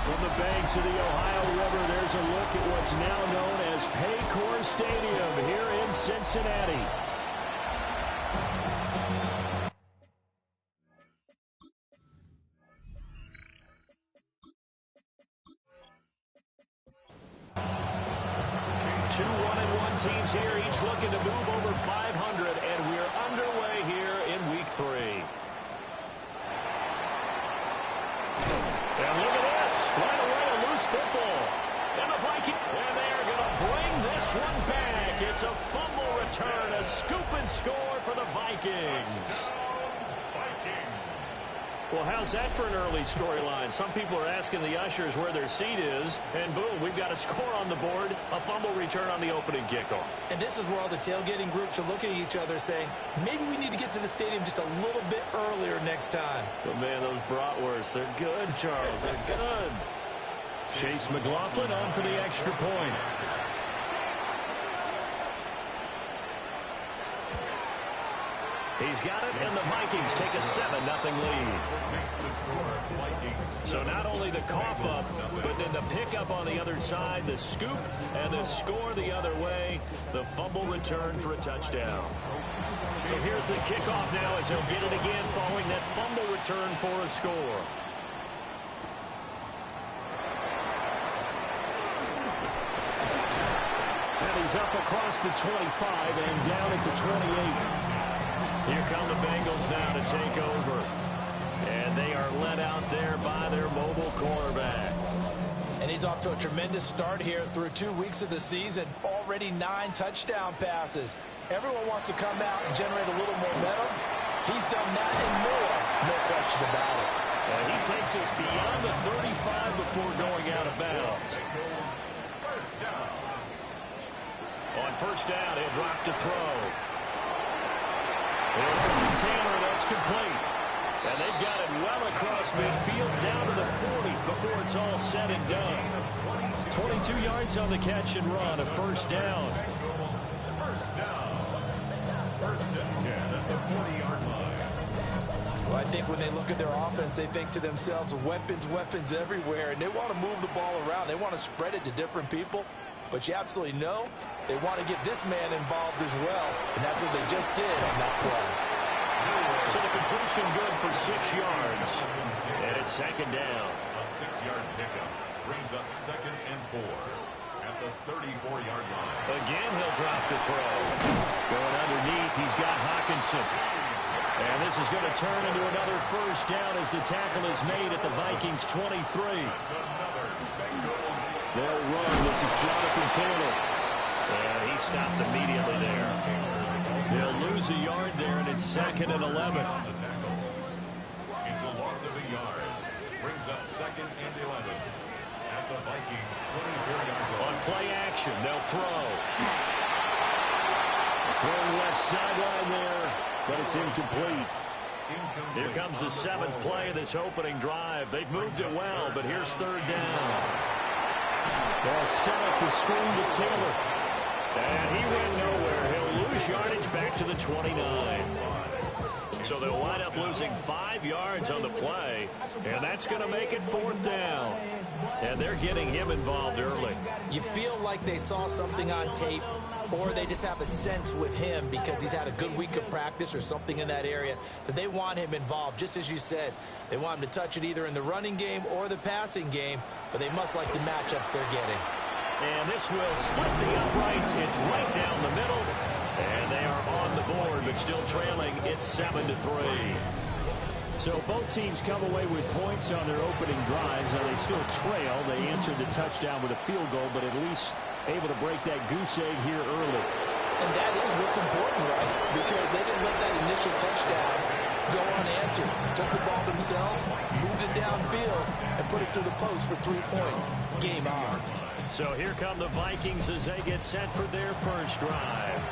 From the banks of the Ohio River, there's a look at what's now known as Paycor Stadium here in Cincinnati. Two 1-1 teams here, each looking to move over 500, and we're underway here in Week 3. And look at this, right away a loose football. And the Vikings, and they're going to bring this one back. It's a fumble return, a scoop and score for the Vikings. Well, how's that for an early storyline? Some people are asking the ushers where their seat is, and boom, we've got a score on the board, a fumble return on the opening kickoff. And this is where all the tailgating groups are looking at each other saying, maybe we need to get to the stadium just a little bit earlier next time. But man, those bratwursts, they're good, Charles, they're good. Chase McLaughlin on for the extra point. He's got it, and the Vikings take a 7-0 lead. So not only the cough up, but then the pickup on the other side, the scoop, and the score the other way, the fumble return for a touchdown. So here's the kickoff now as he'll get it again following that fumble return for a score. And he's up across the 25 and down at the 28. Here come the Bengals now to take over. And they are led out there by their mobile quarterback. And he's off to a tremendous start here through 2 weeks of the season. Already 9 touchdown passes. Everyone wants to come out and generate a little momentum. He's done that and more. No question about it. And he takes us beyond the 35 before going out of bounds. On first down, he'll drop to throw. And Taylor, that's complete. And they've got it well across midfield down to the 40 before it's all said and done. 22 yards on the catch and run, a first down. First and 10 at the 40-yard line. Well, I think when they look at their offense, they think to themselves, weapons everywhere, and they want to move the ball around. They want to spread it to different people. But you absolutely know they want to get this man involved as well, and that's what they just did on that play. So the completion good for 6 yards, and it's second down. A 6-yard pickup brings up 2nd and 4 at the 34-yard line. Again, he'll drop the throw. Going underneath, he's got Hawkinson. And this is going to turn into another first down as the tackle is made at the Vikings 23. They'll run. This is Jonathan Taylor. And he stopped immediately there. They'll lose a yard there, and it's 2nd and 11. It's a loss of a yard. Brings up 2nd and 11 at the Vikings 23-yard line. On play action, they'll throw. Throwing left sideline there, but it's incomplete. Here comes the 7th play of this opening drive. They've moved it well, but here's third down. They'll set up the screen to Taylor. And he went nowhere. He'll lose yardage back to the 29. So they'll wind up losing 5 yards on the play. And that's going to make it 4th down. And they're getting him involved early. You feel like they saw something on tape, or they just have a sense with him because he's had a good week of practice or something in that area that they want him involved. Just as you said, they want him to touch it either in the running game or the passing game, but they must like the matchups they're getting. And this will split the uprights. It's right down the middle. And they are on the board, but still trailing. It's 7-3. So both teams come away with points on their opening drives. Now they still trail. They answered the touchdown with a field goal, but at least able to break that goose egg here early. And that is what's important, right? Because they didn't let that initial touchdown go unanswered. Took the ball themselves, moved it downfield, and put it through the post for 3 points. Game on. So here come the Vikings as they get set for their first drive.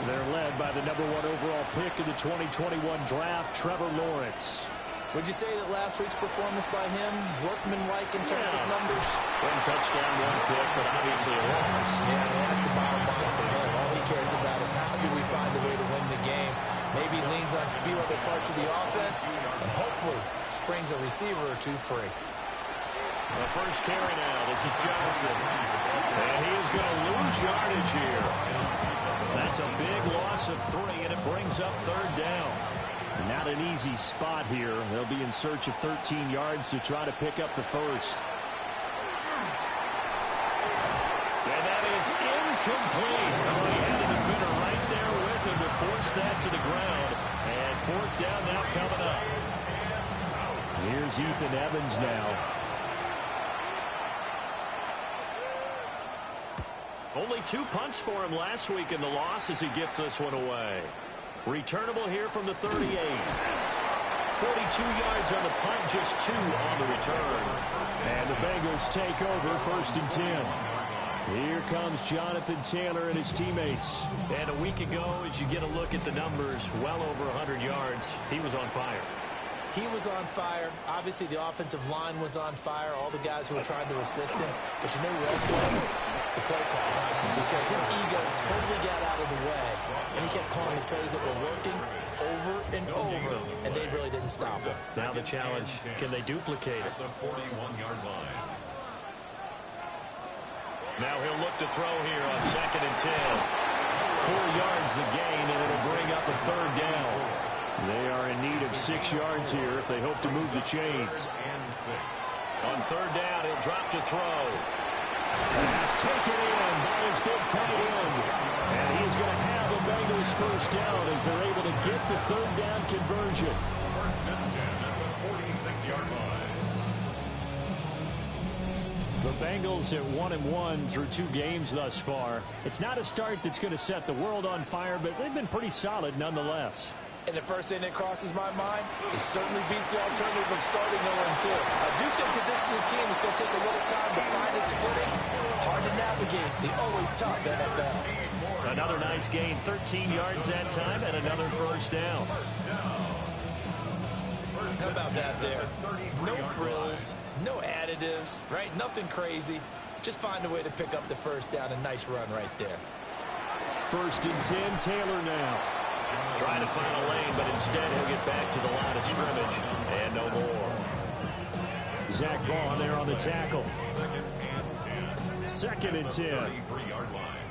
They're led by the number 1 overall pick in the 2021 draft, Trevor Lawrence. Would you say that last week's performance by him, workmanlike in terms of numbers? 1 touchdown, 1 pick, but obviously a loss. Yeah, that's the bottom line for him. All he cares about is how do we find a way to win the game. Maybe leans on a few other parts of the offense, and hopefully springs a receiver or two free. The first carry now. This is Johnson. And he is going to lose yardage here. That's a big loss of 3, and it brings up third down. Not an easy spot here. They'll be in search of 13 yards to try to pick up the first. And that is incomplete. Oh, he had the defender right there with him to force that to the ground. And fourth down now coming up. Here's Ethan Evans now. Only 2 punts for him last week in the loss as he gets this one away. Returnable here from the 38. 42 yards on the punt, just 2 on the return. And the Bengals take over 1st and 10. Here comes Jonathan Taylor and his teammates. And a week ago, as you get a look at the numbers, well over 100 yards, he was on fire. He was on fire. Obviously, the offensive line was on fire. All the guys who were trying to assist him. But you know who else was? The play call. Because his ego totally got out of the way. And he kept calling the plays that were working over and over. And they really didn't stop him. Now the challenge, can they duplicate it? The 41-yard line. Now he'll look to throw here on 2nd and 10. 4 yards the gain, and it'll bring up a third down. They are in need of 6 yards here if they hope to move the chains. On third down, he'll drop to throw. Pass taken in by his big tight end. And he's going to have the Bengals first down as they're able to get the third down conversion. 1st and 10 at the 46-yard line. The Bengals at 1-1 through 2 games thus far. It's not a start that's going to set the world on fire, but they've been pretty solid nonetheless. And the first thing that crosses my mind, it certainly beats the alternative of starting 0-2. I do think that this is a team that's going to take a little time to find its footing. Hard to navigate the always tough NFL. Another nice gain, 13 yards that time, and another first down. How about that there? No frills, no additives, right? Nothing crazy. Just find a way to pick up the first down. A nice run right there. 1st and 10, Taylor now. Trying to find a lane, but instead he'll get back to the line of scrimmage. And no more. Zach Baugh there on the tackle. 2nd and 10. 33-yard line.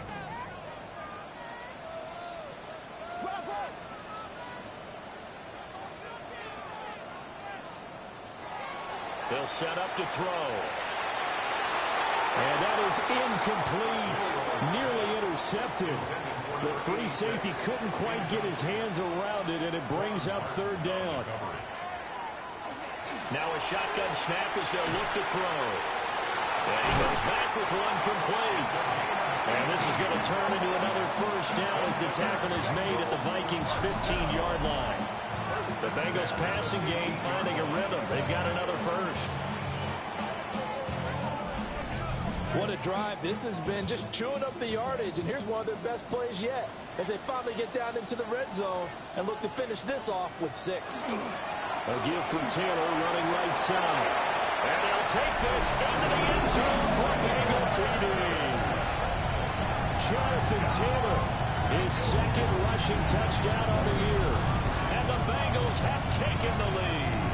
They'll set up to throw. And that is incomplete. Nearly intercepted. The free safety couldn't quite get his hands around it, and it brings up third down. Now a shotgun snap as they'll look to throw. And he goes back with one complete. And this is going to turn into another first down as the tackle is made at the Vikings' 15-yard line. The Bengals passing game finding a rhythm. They've got another first. What a drive this has been, just chewing up the yardage, and here's one of their best plays yet as they finally get down into the red zone and look to finish this off with 6. A give from Taylor running right side. And he'll take this into the end zone for Bengal TD. Jonathan Taylor, his 2nd rushing touchdown on the year. And the Bengals have taken the lead.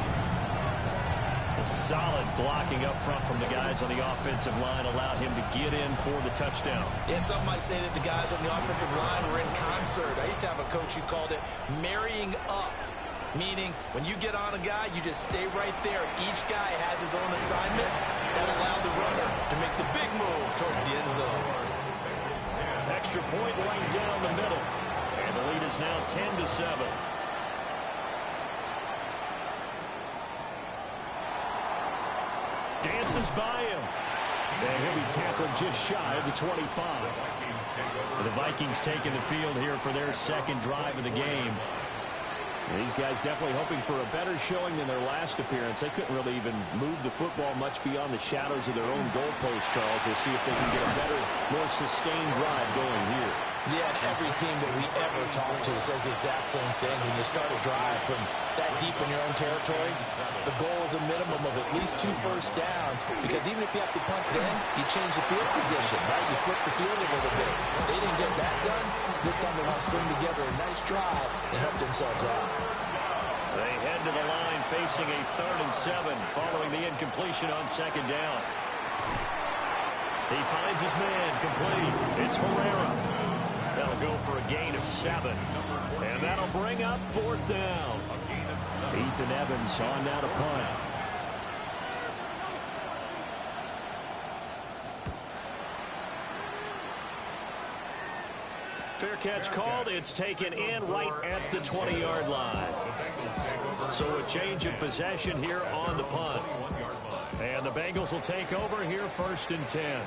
Solid blocking up front from the guys on the offensive line allowed him to get in for the touchdown. Yeah, some might say that the guys on the offensive line were in concert. I used to have a coach who called it marrying up, meaning when you get on a guy, you just stay right there. Each guy has his own assignment that allowed the runner to make the big move towards the end zone. Extra point right down the middle. And the lead is now 10-7. Dances by him. And he'll be tackled just shy of the 25. The Vikings taking the field here for their 2nd drive of the game. These guys definitely hoping for a better showing than their last appearance. They couldn't really even move the football much beyond the shadows of their own goalpost, Charles. We'll see if they can get a better, more sustained drive going here. Yeah, and every team that we ever talk to says the exact same thing. When you start a drive from that deep in your own territory, the goal is a minimum of at least 2 first downs, because even if you have to punt then, you change the field position, right? You flip the field a little bit. They didn't get that done. This time they want to string together a nice drive and help themselves out. They head to the line facing a 3rd and 7 following the incompletion on 2nd down. He finds his man complete. It's Herrera. That'll go for a gain of 7. And that'll bring up 4th down. Ethan Evans on now to punt. Fair catch called. It's taken in right at the 20-yard line. So a change of possession here on the punt. And the Bengals will take over here 1st and 10.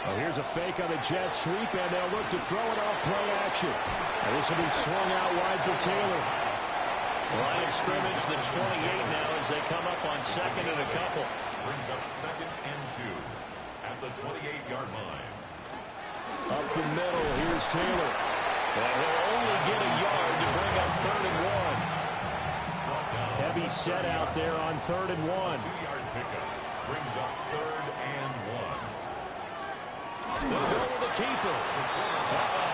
Oh, here's a fake on the jet sweep, and they'll look to throw it off play action. And this will be swung out wide for Taylor. Line of scrimmage, the 28 now as they come up on 2nd and a couple. Brings up 2nd and 2 at the 28-yard line. Up the middle, here's Taylor. And he'll only get a yard to bring up 3rd and 1. Heavy set out there on 3rd and 1. 2-yard pickup brings up 3rd and 1. They'll go with the keeper.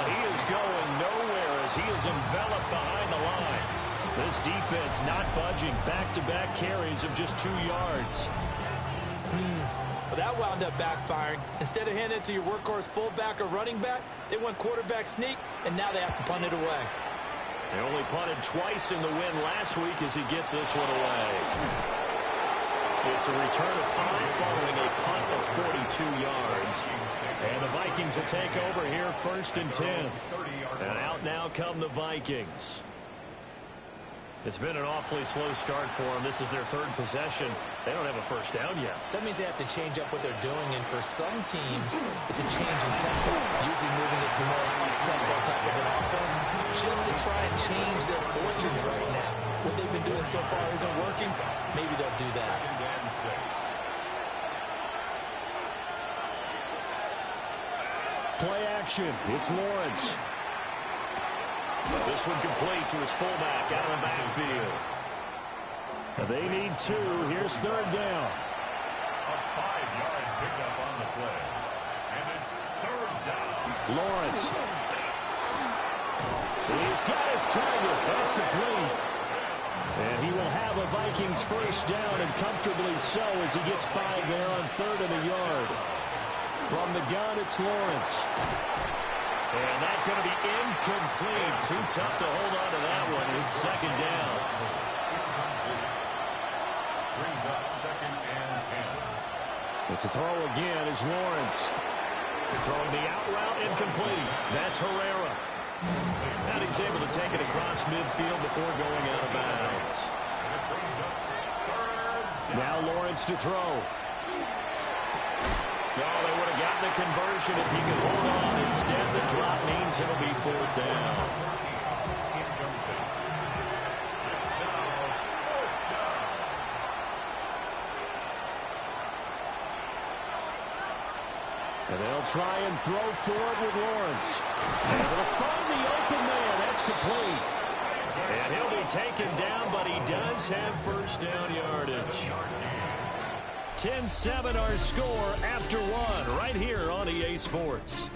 He is going nowhere as he is enveloped behind the line. This defense not budging. Back-to-back carries of just 2 yards. Well, that wound up backfiring. Instead of handing it to your workhorse fullback or running back, they went quarterback sneak, and now they have to punt it away. They only punted twice in the win last week as he gets this one away. It's a return of 5 following a punt of 42 yards. And the Vikings will take over here 1st and 10. And out now come the Vikings. It's been an awfully slow start for them. This is their 3rd possession. They don't have a 1st down yet. So that means they have to change up what they're doing, and for some teams, it's a change in tempo, usually moving it to more up-tempo type of an offense, just to try and change their fortunes right now. What they've been doing so far isn't working. Maybe they'll do that. 2nd and 6. Play action. It's Lawrence. This one complete to his fullback out of the backfield. They need 2. Here's 3rd down. A 5-yard pickup on the play. And it's 3rd down. Lawrence. He's got his target. That's complete. And he will have a Vikings 1st down, and comfortably so as he gets 5 there on 3rd and a yard. From the gun, it's Lawrence. And that's going to be incomplete. Too tough to hold on to that one. It's 2nd down. Brings up 2nd and 10. But to throw again is Lawrence. Throwing the out route incomplete. That's Herrera. And he's able to take it across midfield before going out of bounds. And it brings up 3rd down. Now Lawrence to throw. No, they would have gotten the conversion if he could hold on. Instead, the drop means it'll be 4th down. And they'll try and throw for it with Lawrence. And they'll find the open man. That's complete. And he'll be taken down, but he does have 1st down yardage. 10-7 our score after 1 right here on EA Sports.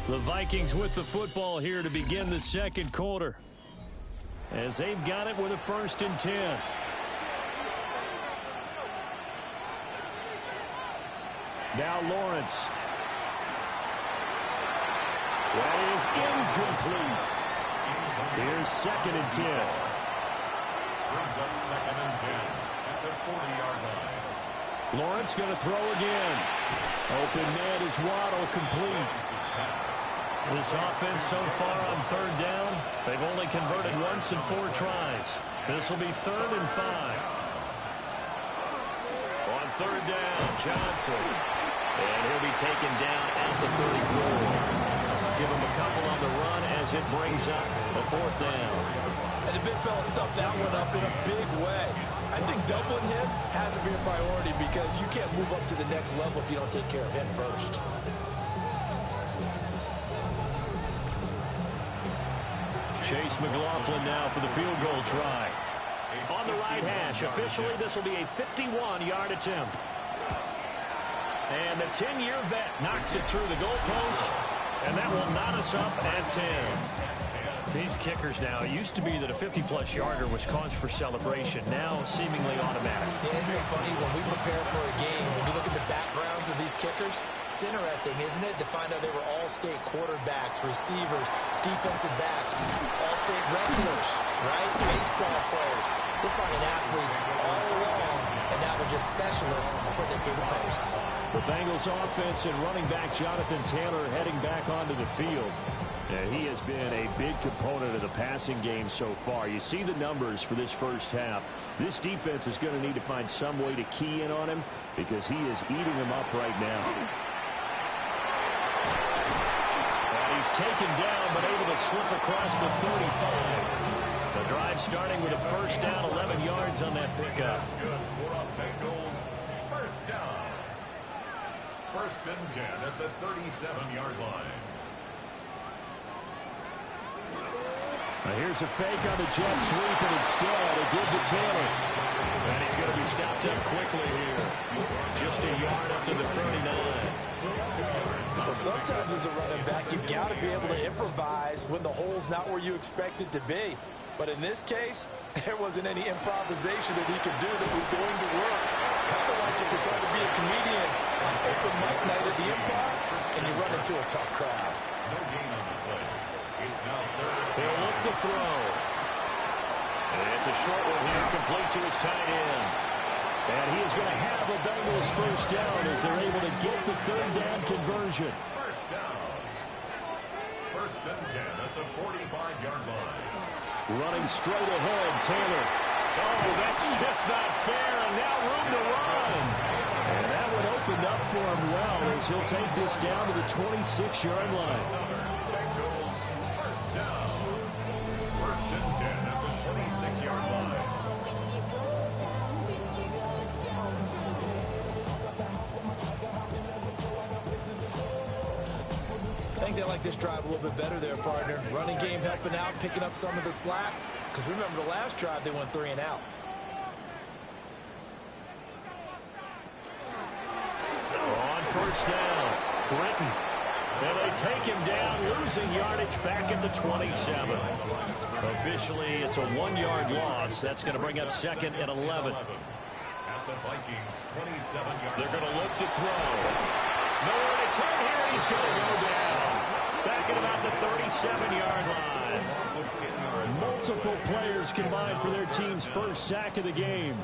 The Vikings with the football here to begin the 2nd quarter, as they've got it with a 1st and 10. Now Lawrence. That is incomplete. Here's 2nd and 10. Brings up 2nd and 10 at the 40-yard line. Lawrence going to throw again. Open man is Waddle, complete. This offense so far on 3rd down, they've only converted once in 4 tries. This will be 3rd and 5. On 3rd down, Johnson. And he'll be taken down at the 34. Give him a couple on the run as it brings up a 4th down. And the big fella stuffed that one up in a big way. I think doubling him has to be a priority because you can't move up to the next level if you don't take care of him first. Chase McLaughlin now for the field goal try. On the right hash, officially this will be a 51-yard attempt. And the 10-year vet knocks it through the goalpost, and that will knot us up at 10. These kickers now, it used to be that a 50-plus yarder was cause for celebration. Now, seemingly automatic. Yeah, isn't it funny when we prepare for a game, when you look at the backgrounds of these kickers, it's interesting, isn't it, to find out they were all-state quarterbacks, receivers, defensive backs, all-state wrestlers, right? Baseball players. We're finding athletes all along, and now they're just specialists putting it through the posts. The Bengals offense and running back Jonathan Taylor heading back onto the field. He has been a big component of the passing game so far. You see the numbers for this first half. This defense is going to need to find some way to key in on him because he is eating them up right now. And he's taken down but able to slip across the 35. The drive starting with a first down, 11 yards on that pickup. Good for a Bengals first down. First and 10 at the 37-yard line. Here's a fake on the jet sweep, and instead a give to Taylor. And he's going to be stopped up quickly here. Just a yard up to the 39. Well, sometimes as a running back, you've got to be able to improvise when the hole's not where you expect it to be. But in this case, there wasn't any improvisation that he could do that was going to work. Kind of like if you're trying to be a comedian on open mic night at the Improv, and you run into a tough crowd. No gain on the play. It's now third. He'll look to throw. And it's a short one here, complete to his tight end. And he is going to have a Bengals first down as they're able to get the third down conversion. First down. First and 10 at the 45-yard line. Running straight ahead, Taylor. Oh, that's just not fair, and now room to run. And that one opened up for him well as he'll take this down to the 26-yard line. Bengals first down. First and 10 at the 26-yard line. I think they like this drive a little bit better there, partner. Running game helping out, picking up some of the slack. Because remember, the last drive, they went 3 and out. On first down, Britton. And they take him down, losing yardage back at the 27. Officially, it's a 1-yard loss. That's going to bring up second and 11. At the Vikings 27-yard. They're going to look to throw. Nowhere to turn here. He's going to go down. Back at about the 37-yard line. Multiple players combined for their team's first sack of the game.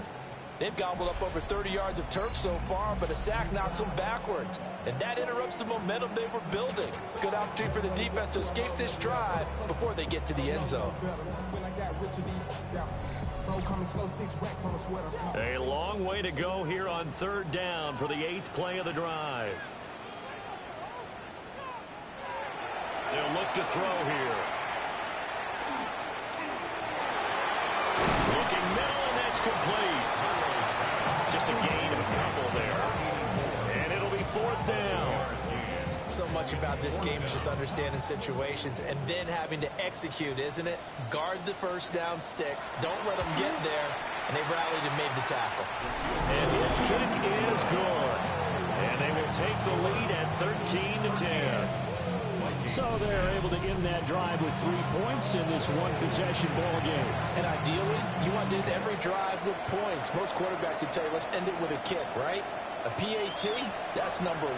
They've gobbled up over 30 yards of turf so far, but a sack knocks them backwards. And that interrupts the momentum they were building. Good opportunity for the defense to escape this drive before they get to the end zone. A long way to go here on third down for the 8th play of the drive. They'll look to throw here. Looking middle, and that's complete. Just a gain of a couple there. And it'll be 4th down. So much about this game is just understanding situations and then having to execute, isn't it? Guard the first down sticks. Don't let them get there. And they rallied and made the tackle. And his kick is good. And they will take the lead at 13-10. So they're able to end that drive with 3 points in this one-possession ball game. And ideally, you want to end every drive with points. Most quarterbacks would tell you, let's end it with a kick, right? A PAT, that's number 1.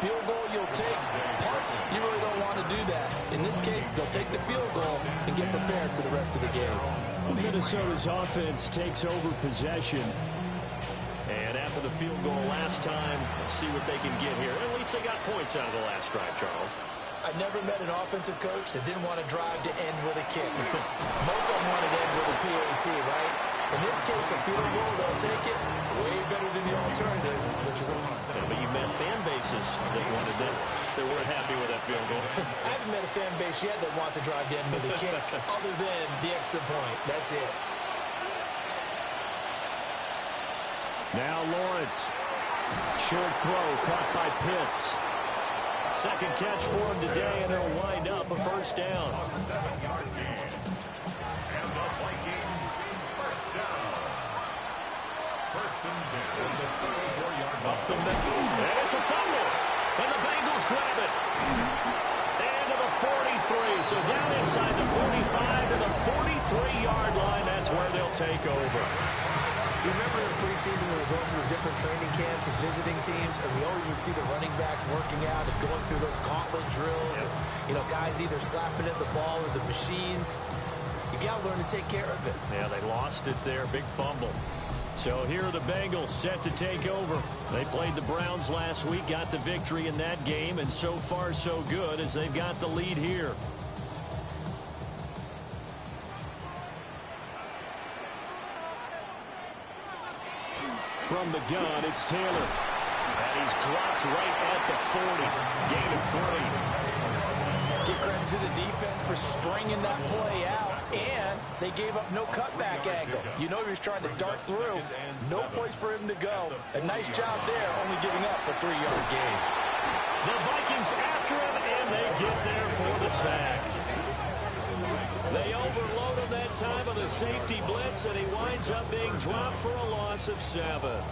Field goal, you'll take. Punts, you really don't want to do that. In this case, they'll take the field goal and get prepared for the rest of the game. Minnesota's offense takes over possession. And after the field goal last time, see what they can get here. At least they got points out of the last drive, Charles. I never met an offensive coach that didn't want to drive to end with a kick. Most of them want to end with a PAT, right? In this case, a field goal, they'll take it. Way better than the alternative, which is a punt. Yeah, but you met fan bases that wanted that. They weren't happy with that field goal. I haven't met a fan base yet that wants to drive to end with a kick, other than the extra point. That's it. Now Lawrence. Short throw caught by Pitts. Second catch for him today, and they'll wind up a first down. 7-yard gain. And the Vikings first down. First and 10 from the 34-yard line. Up the middle. And it's a fumble. And the Bengals grab it. And to the 43. So down inside the 45 to the 43-yard line. That's where they'll take over. You remember in preseason when we were going to the different training camps and visiting teams, and we always would see the running backs working out and going through those gauntlet drills. And, you know, guys either slapping at the ball or the machines. You got to learn to take care of it. Yeah, they lost it there. Big fumble. So here are the Bengals set to take over. They played the Browns last week, got the victory in that game, and so far so good as they've got the lead here. From the gun, it's Taylor. And he's dropped right at the 40. Gain of 3. Give credit to the defense for stringing that play out, and they gave up no cutback angle. You know he was trying to dart through. No place for him to go. A nice job there, only giving up a 3-yard gain. The Vikings after him, and they get there for the sack. They overload him that time on the safety blitz, and he winds up being dropped for a loss of 7.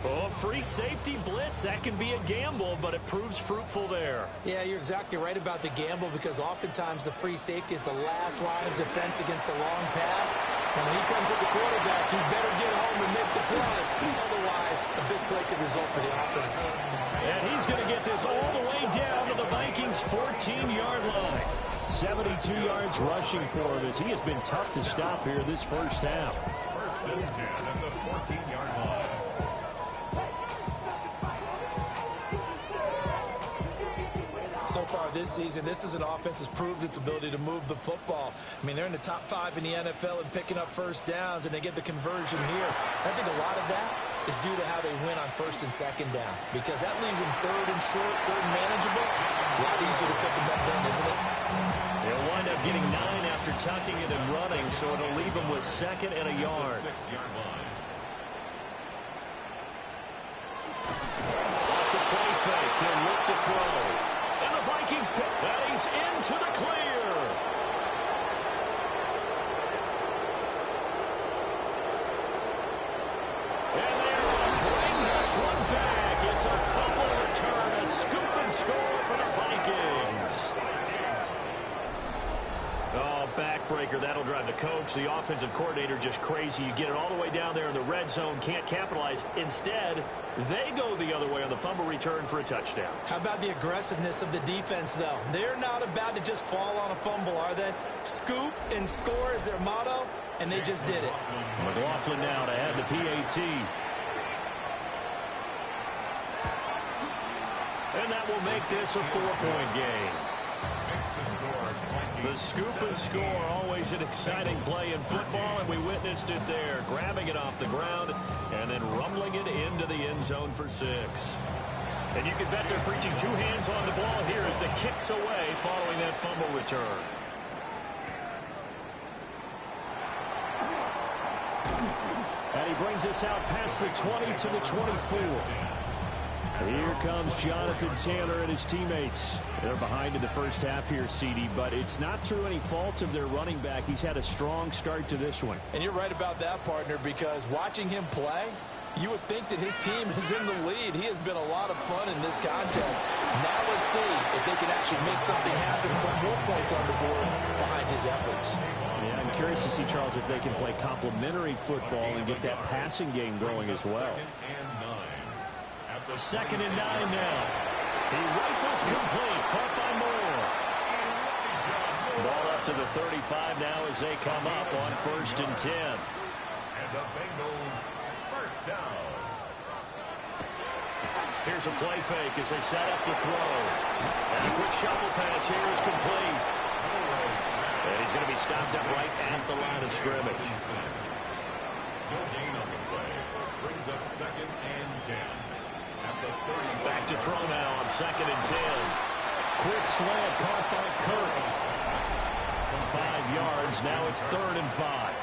Oh, free safety blitz, that can be a gamble, but it proves fruitful there. Yeah, you're exactly right about the gamble, because oftentimes the free safety is the last line of defense against a long pass. And when he comes at the quarterback, he better get home and make the play. Otherwise, a big play could result for the offense. And he's going to get this all the way down to the Vikings' 14-yard line. 72 yards rushing for him, as he has been tough to stop here this first half. First and 10 at the 14-yard line. So far this season, this is an offense that's proved its ability to move the football. I mean, they're in the top 5 in the NFL in picking up first downs, and they get the conversion here. I think a lot of that is due to how they win on first and second down, because that leaves them third and short, third and manageable. A lot easier to pick them up then, isn't it? They'll wind up getting 9 after tucking it and running, so it'll leave them with second and a yard. 6-yard line. Off the play fake, he'll look to throw. And the Vikings pick that. He's into the clear. And they're going to bring this one back. It's a fumble return, a scoop and score for the Vikings. Oh, backbreaker. That'll drive the coach, the offensive coordinator, just crazy. You get it all the way down there in the red zone, can't capitalize. Instead, they go the other way on the fumble return for a touchdown. How about the aggressiveness of the defense, though? They're not about to just fall on a fumble, are they? Scoop and score is their motto, and they just did it. McLaughlin now to add the PAT. And that will make this a 4-point game. The scoop and score, always an exciting play in football, and we witnessed it there, grabbing it off the ground and then rumbling it into the end zone for 6. And you can bet they're preaching 2 hands on the ball here as the kicks away following that fumble return. And he brings us out past the 20 to the 24. Here comes Jonathan Taylor and his teammates. They're behind in the first half here, CD, but it's not through any fault of their running back. He's had a strong start to this one. And you're right about that, partner, because watching him play, you would think that his team is in the lead. He has been a lot of fun in this contest. Now let's see if they can actually make something happen and put more points on the board behind his efforts. Yeah, I'm curious to see, Charles, if they can play complementary football and get that passing game going as well. Second and 9 now. He rifles complete. Caught by Moore. Ball up to the 35 now as they come up on first and 10. And the Bengals first down. Here's a play fake as they set up to throw. And a quick shuffle pass here is complete. And he's going to be stopped up right at the line of scrimmage. No gain on the play. Brings up second and 10. Back to throw now on second and 10. Quick slant caught by Kirk. 5 yards. Now it's third and 5.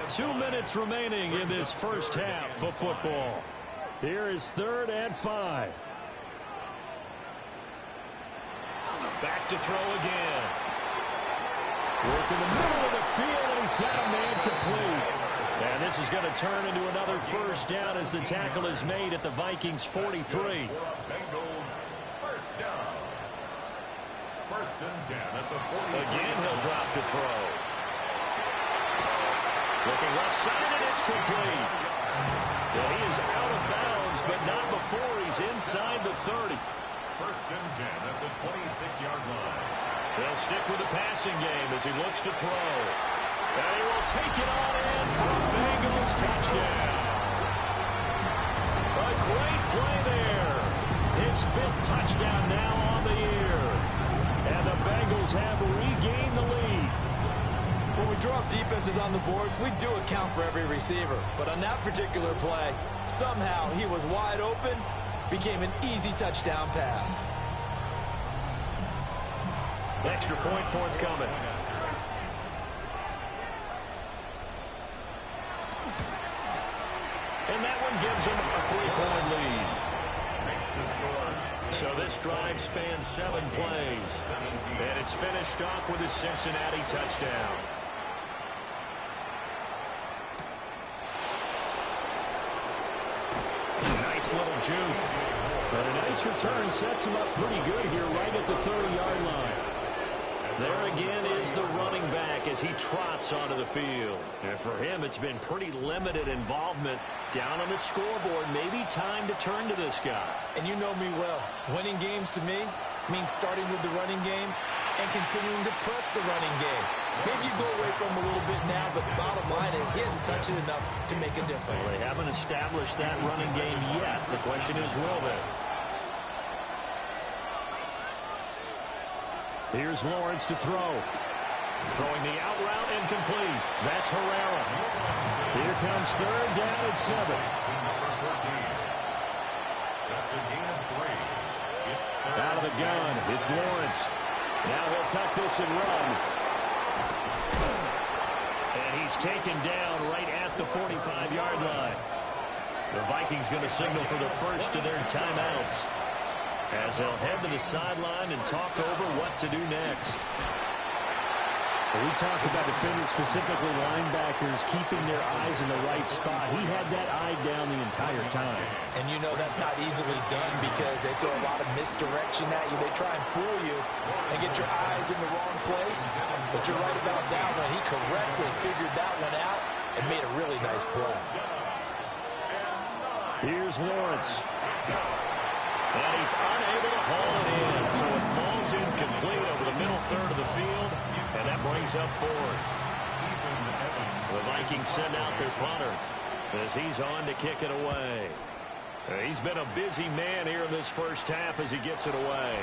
2 minutes remaining in this first half of football. Here is third and 5. Back to throw again. Work in the middle of the field, and he's got a man complete. And this is going to turn into another first down as the tackle is made at the Vikings 43. Bengals first down. First and 10 at the 40. Again, he'll drop to throw. Looking left side, and it's complete. And he is out of bounds, but not before he's inside the 30. First and 10 at the 26-yard line. They'll stick with the passing game as he looks to throw. And he will take it on in for a Bengals touchdown. A great play there. His 5th touchdown now on the year. And the Bengals have regained the lead. When we draw up defenses on the board, we do account for every receiver. But on that particular play, somehow he was wide open, became an easy touchdown pass. Extra point forthcoming. And that one gives him a 3-point lead. Makes the score. So this drive spans 7 plays. And it's finished off with a Cincinnati touchdown. Nice little juke. But a nice return sets him up pretty good here right at the 30-yard line. There again is the running back as he trots onto the field. And for him, it's been pretty limited involvement down on the scoreboard. Maybe time to turn to this guy. And you know me well. Winning games to me means starting with the running game and continuing to press the running game. Maybe you go away from him a little bit now, but the bottom line is he hasn't touched it enough to make a difference. Well, they haven't established that running game yet. The question is, will they? Here's Lawrence to throw. Throwing the out route incomplete. That's Herrera. Here comes 3rd down and 7. Number 14. That's a gain of 3. It's Out of the gun, it's Lawrence. Now he'll tuck this and run. And he's taken down right at the 45-yard line. The Vikings going to signal for the first of their timeouts, as they'll head to the sideline and talk over what to do next. We talk about defenders, specifically linebackers, keeping their eyes in the right spot. He had that eye down the entire time. And you know that's not easily done because they throw a lot of misdirection at you. They try and fool you and get your eyes in the wrong place. But you're right about that one. He correctly figured that one out and made a really nice play. Here's Lawrence. And he's unable to haul it in, so it falls incomplete over the middle third of the field, and that brings up 4th. The Vikings send out their punter as he's on to kick it away. He's been a busy man here in this first half as he gets it away.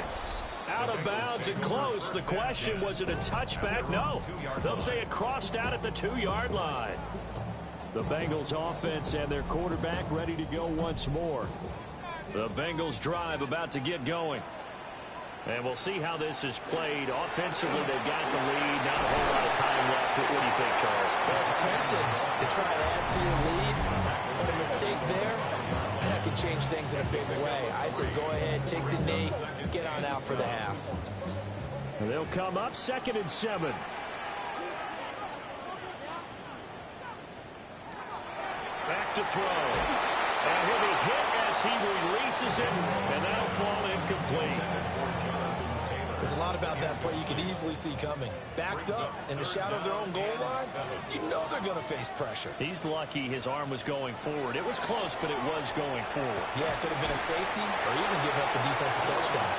Out of bounds and close. The question, was it a touchback? No. They'll say it crossed out at the 2-yard line. The Bengals offense and their quarterback ready to go once more. The Bengals drive about to get going. And we'll see how this is played. Offensively, they've got the lead. Not a whole lot of time left. What do you think, Charles? Well, it's tempting to try and add to your lead, but a mistake there, that could change things in a big way. I say go ahead, take the knee, get on out for the half. And they'll come up 2nd and 7. Back to throw. And he'll be hit as he releases it, and that'll fall incomplete. There's a lot about that play you could easily see coming. Backed up in the shadow of their own goal line, you know they're going to face pressure. He's lucky his arm was going forward. It was close, but it was going forward. Yeah, it could have been a safety or even giving up the defensive touchdown.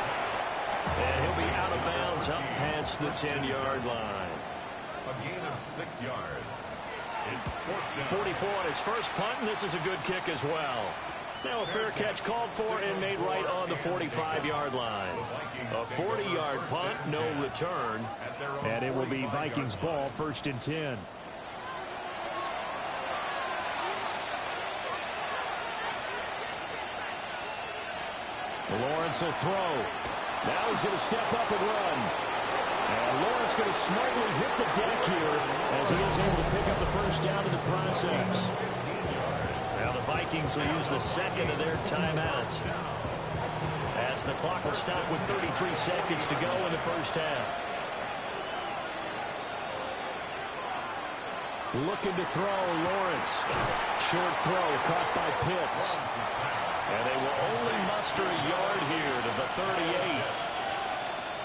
And he'll be out of bounds up past the 10-yard line. a gain of 6 yards. It's 44 on his first punt, and this is a good kick as well. Now a fair catch called for and made right on the 45-yard line. A 40-yard punt, no return. And it will be Vikings ball, 1st and 10. Lawrence will throw. Now he's going to step up and run. And Lawrence going to smartly hit the deck here as he is able to pick up the first down in the process. Now the Vikings will use the second of their timeouts, as the clock will stop with 33 seconds to go in the first half. Looking to throw, Lawrence. Short throw, caught by Pitts. And they will only muster a yard here to the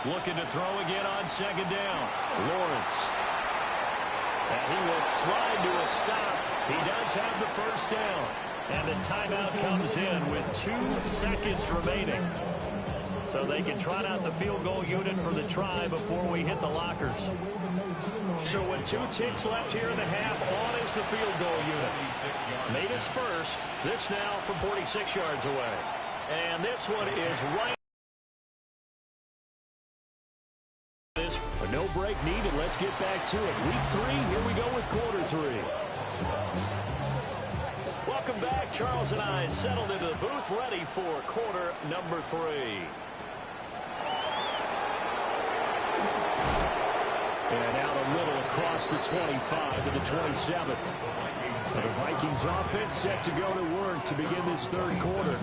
38. Looking to throw again on second down. Lawrence. And he will slide to a stop. He does have the first down. And the timeout comes in with 2 seconds remaining. So they can trot out the field goal unit for the try before we hit the lockers. So with 2 ticks left here in the half, on is the field goal unit. Made his first. This now from 46 yards away. And this one is right. No break needed. Let's get back to it. Week 3, here we go with quarter 3. Welcome back. Charles and I settled into the booth, ready for quarter number 3. And out a little across the 25 to the 27. The Vikings offense set to go to work to begin this third quarter.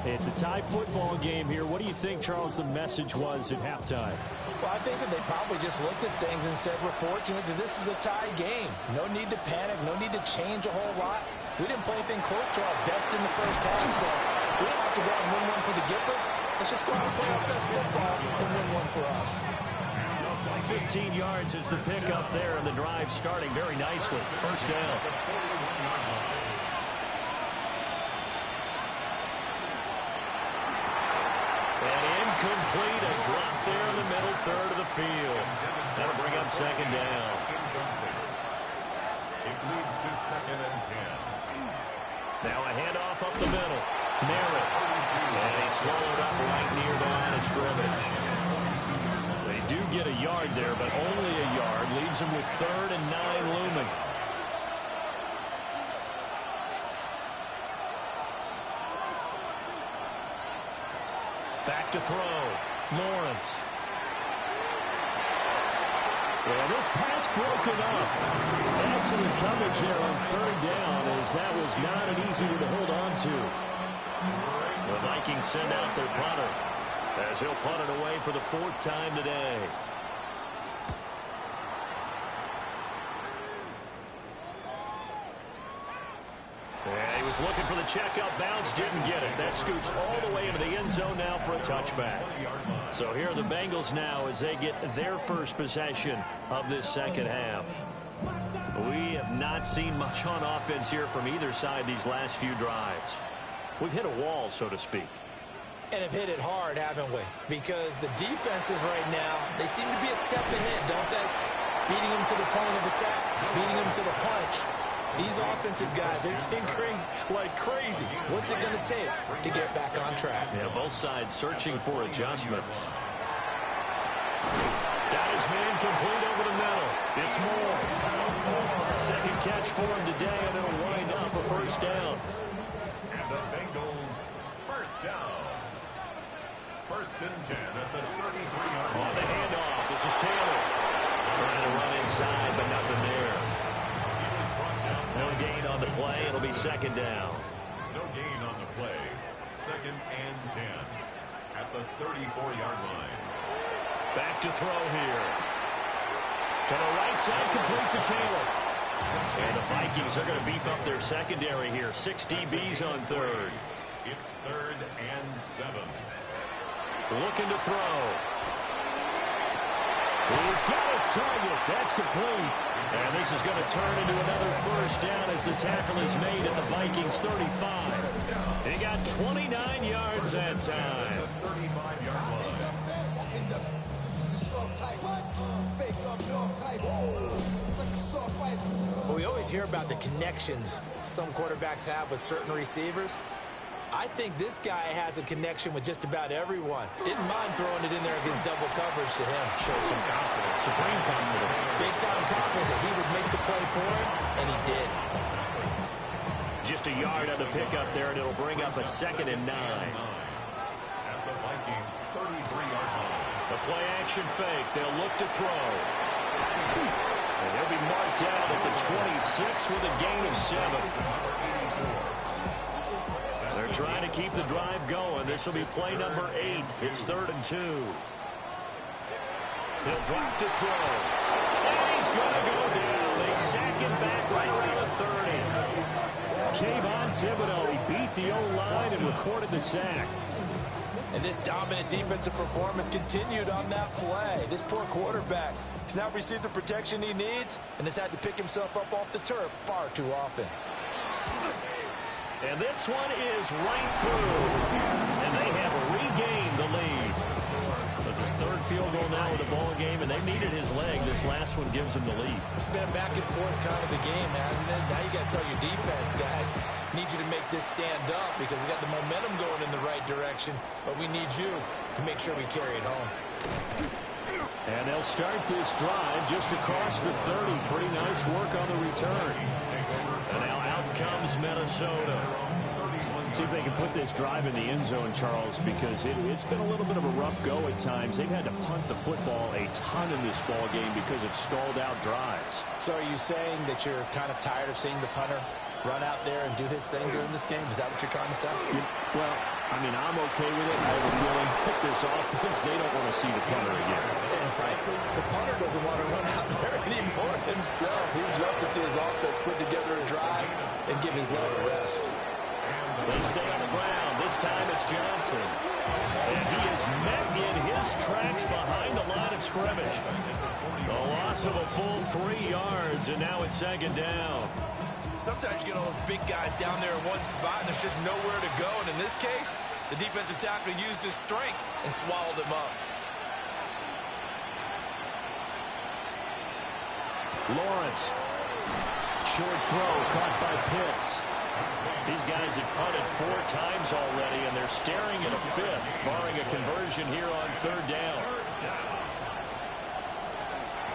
It's a tie football game here. What do you think, Charles, the message was at halftime? Well, I think that they probably just looked at things and said, we're fortunate that this is a tie game. No need to panic. No need to change a whole lot. We didn't play anything close to our best in the first half, so we don't have to go out and win one for the Gipper. Let's just go out and play our best football and win one for us. 15 yards is the pickup there, and the drive starting very nicely. First down. And incomplete, a drop there in the middle third of the field. That'll bring up second down. It leads to 2nd and 10. Now a handoff up the middle. Merritt. And he's swallowed up right near the line of scrimmage. They do get a yard there, but only a yard. Leaves them with 3rd and 9 looming. Back to throw. Lawrence. Well, this pass broken up. Excellent coverage there on 3rd down, as that was not an easy one to hold on to. The Vikings send out their punter, as he'll punt it away for the 4th time today. And he was looking for the checkup bounce, didn't get it. That scoots all the way into the end zone now for a touchback. So here are the Bengals now as they get their first possession of this second half. We have not seen much on offense here from either side these last few drives. We've hit a wall, so to speak. And have hit it hard, haven't we? Because the defenses right now, they seem to be a step ahead, don't they? Beating them to the point of attack, beating them to the punch. These offensive guys are tinkering like crazy. What's it going to take to get back on track? Yeah, both sides searching for adjustments. Got his man complete over the middle. It's Moore. Second catch for him today, and it'll wind up a first down. And the Bengals first down. 1st and 10 at the 33-yard line. On the handoff, this is Taylor. Trying to run inside, but nothing there. No gain on the play. It'll be second down. No gain on the play. 2nd and 10 at the 34-yard line. Back to throw here. To the right side, complete to Taylor. And the Vikings are going to beef up their secondary here. 6 DBs on 3rd. It's 3rd and 7. Looking to throw. He's got his target. That's complete. And this is going to turn into another first down as the tackle is made at the Vikings 35. He got 29 yards that time. 35-yard line. Well, we always hear about the connections some quarterbacks have with certain receivers. I think this guy has a connection with just about everyone. Didn't mind throwing it in there against double coverage to him. Shows some confidence, supreme confidence. Big-time confidence that he would make the play for him, and he did. Just a yard on the pickup there, and it'll bring up a 2nd and 9. At the Vikings 33-yard line. The play action fake. They'll look to throw. And they'll be marked down at the 26 with a gain of 7. They're trying to keep the drive going. This will be play number 8. It's 3rd and 2. He'll drop to throw. And he's going to go down. They sack him back right around the 30. Kayvon Thibodeau, he beat the O-line and recorded the sack. And this dominant defensive performance continued on that play. This poor quarterback has not received the protection he needs and has had to pick himself up off the turf far too often. And this one is right through. And they have regained the lead. That's his third field goal now in the ball game, and they needed his leg. This last one gives him the lead. It's been a back and forth kind of a game, hasn't it? Now you got to tell your defense, guys, need you to make this stand up because we got the momentum going in the right direction, but we need you to make sure we carry it home. And they'll start this drive just across the 30. Pretty nice work on the return. And now out comes Minnesota. See if they can put this drive in the end zone, Charles, because it's been a little bit of a rough go at times. They've had to punt the football a ton in this ball game because of stalled out drives. So are you saying that you're kind of tired of seeing the punter run out there and do his thing during this game? Is that what you're trying to say? Well, I mean, I'm okay with it. I have a feeling that this offense, they don't want to see the punter again. And frankly, the punter doesn't want to run out there anymore himself. He'd love to see his offense put together a drive and give his leg a rest. They stay on the ground. This time it's Johnson. And he is met in his tracks behind the line of scrimmage. A loss of a full 3 yards, and now it's second down. Sometimes you get all those big guys down there in one spot, and there's just nowhere to go. And in this case, the defensive tackle used his strength and swallowed him up. Lawrence. Short throw caught by Pitts. These guys have punted 4 times already, and they're staring at a 5th, barring a conversion here on third down.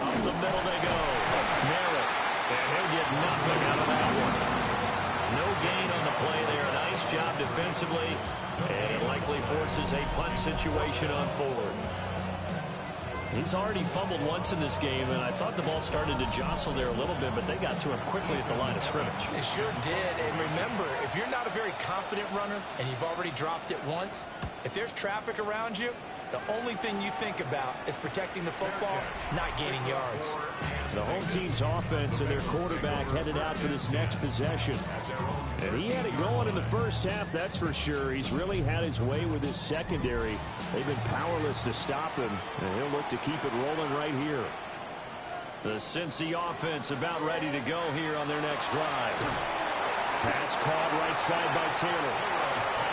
Up the middle they go. Merritt. And he'll get nothing out of that one. No gain on the play there. Nice job defensively. And it likely forces a punt situation on 4th. He's already fumbled once in this game, and I thought the ball started to jostle there a little bit, but they got to him quickly at the line of scrimmage. They sure did. And remember, if you're not a very confident runner and you've already dropped it once, if there's traffic around you, the only thing you think about is protecting the football, not gaining yards. The home team's offense and their quarterback headed out for this next possession. And he had it going in the first half, that's for sure. He's really had his way with his secondary. They've been powerless to stop him, and he'll look to keep it rolling right here. The Cincy offense about ready to go here on their next drive. Pass caught right side by Taylor.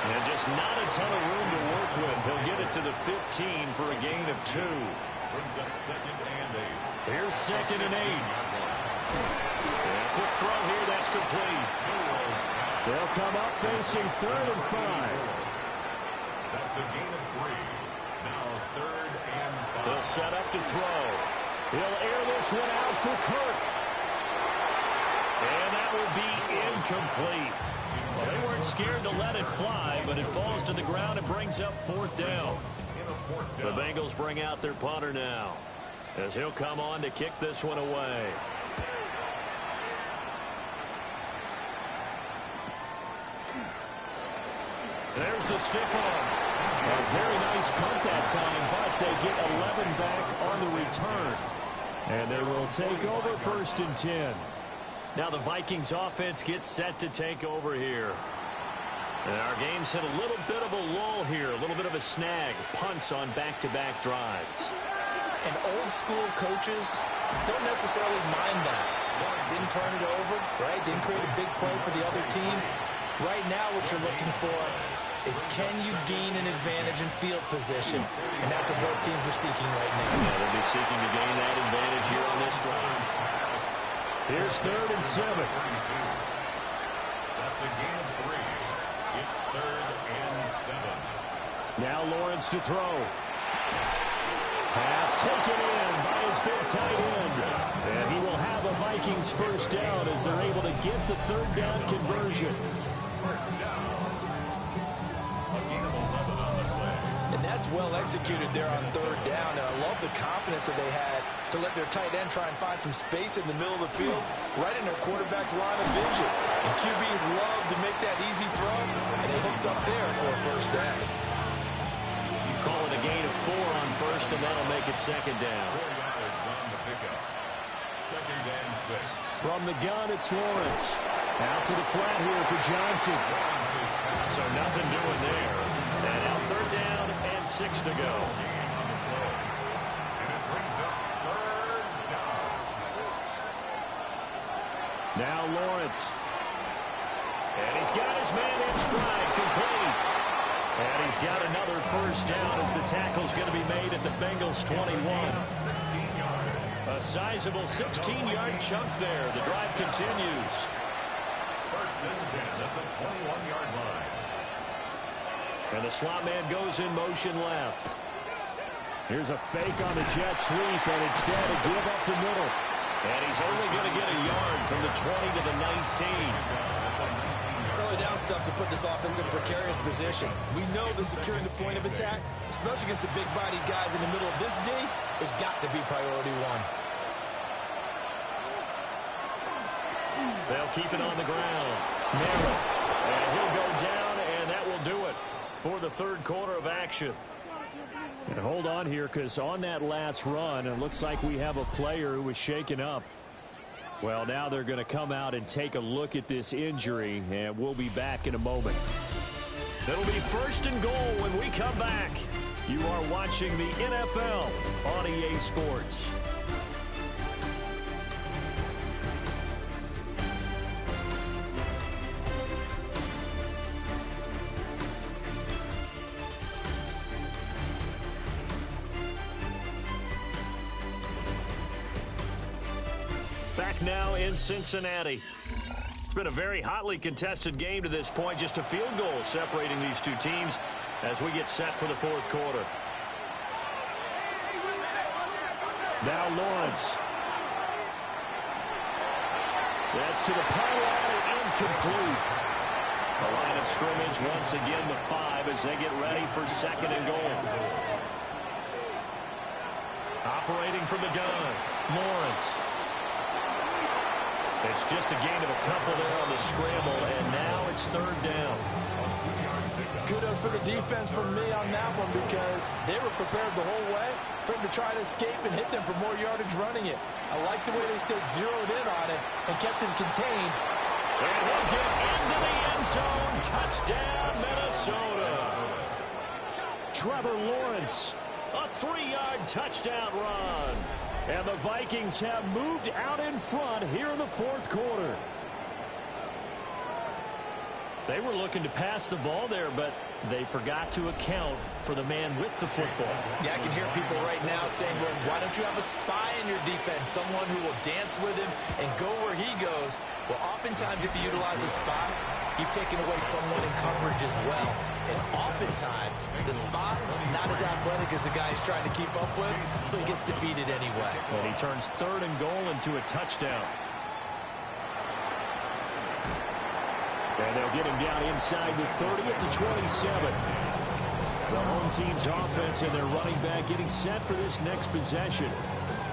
And just not a ton of room to work with. He'll get it to the 15 for a gain of 2. Brings up second and 8. Here's second and 8. And a quick throw here, that's complete. They'll come up facing 3rd and 5. That's a gain of 3. Now 3rd and 5. They'll set up to throw. He'll air this one out for Kirk. And that will be incomplete. Well, they weren't scared to let it fly, but it falls to the ground and brings up 4th down. The Bengals bring out their punter now, as he'll come on to kick this one away. There's the stiff arm. A very nice punt that time, but they get 11 back on the return. And they will take over 1st and 10. Now the Vikings offense gets set to take over here. And our game's hit a little bit of a lull here, a little bit of a snag. Punts on back-to-back drives. And old school coaches don't necessarily mind that. Didn't turn it over, right? Didn't create a big play for the other team. Right now what you're looking for is can you gain an advantage in field position? And that's what both teams are seeking right now. Yeah, they'll be seeking to gain that advantage here on this drive. Here's 3rd and 7. That's a gain of 3. It's 3rd and 7. Now Lawrence to throw. Pass taken in by his big tight end. And he will have a Vikings 1st down as they're able to get the 3rd down conversion. 1st down. A gain of 11 on the play. And that's well executed there on 3rd down. And I love the confidence that they had to let their tight end try and find some space in the middle of the field, right in their quarterback's line of vision. And QBs love to make that easy throw, and they hooked up there for a 1st down. You call it a gain of 4 on 1st, and that'll make it 2nd down. 4 yards on the pickup. 2nd and 6. From the gun, it's Lawrence. Out to the flat here for Johnson. So nothing doing there. And now third down and 6 to go. Now Lawrence. And he's got his man in stride, complete. And he's got another first down as the tackle's going to be made at the Bengals 21. A sizable 16-yard chunk there. The drive continues. First and 10 at the 21-yard line. And the slot man goes in motion left. Here's a fake on the jet sweep, and instead a give up the middle. And he's only going to get a yard from the 20 to the 19. Early down stuff to put this offense in a precarious position. We know the securing the point of attack, especially against the big-bodied guys in the middle of this D, has got to be priority one. They'll keep it on the ground. Narrow. And he'll go down, and that will do it for the third quarter of action. And hold on here, because on that last run, it looks like we have a player who was shaken up. Well, now they're going to come out and take a look at this injury, and we'll be back in a moment. It'll be first and goal when we come back. You are watching the NFL on EA Sports. Back now in Cincinnati. It's been a very hotly contested game to this point. Just a field goal separating these two teams as we get set for the fourth quarter. Now Lawrence. That's to the pylon and incomplete. The line of scrimmage once again the 5 as they get ready for second and goal. Operating from the gun, Lawrence. It's just a gain of a couple there on the scramble, and now it's third down. Kudos for the defense from me on that one, because they were prepared the whole way for him to try to escape and hit them for more yardage running it. I like the way they stayed zeroed in on it and kept him contained. And he'll get into the end zone. Touchdown, Minnesota. Trevor Lawrence. A 3-yard touchdown run. And the Vikings have moved out in front here in the fourth quarter. They were looking to pass the ball there, but they forgot to account for the man with the football. Yeah, I can hear people right now saying, well, why don't you have a spy in your defense, someone who will dance with him and go where he goes? Well, oftentimes if you utilize a spy, you've taken away someone in coverage as well. And oftentimes, the spy, not as athletic as the guy he's trying to keep up with, so he gets defeated anyway. And he turns third and goal into a touchdown. And they'll get him down inside the 30 to 27. The home team's offense and their running back getting set for this next possession.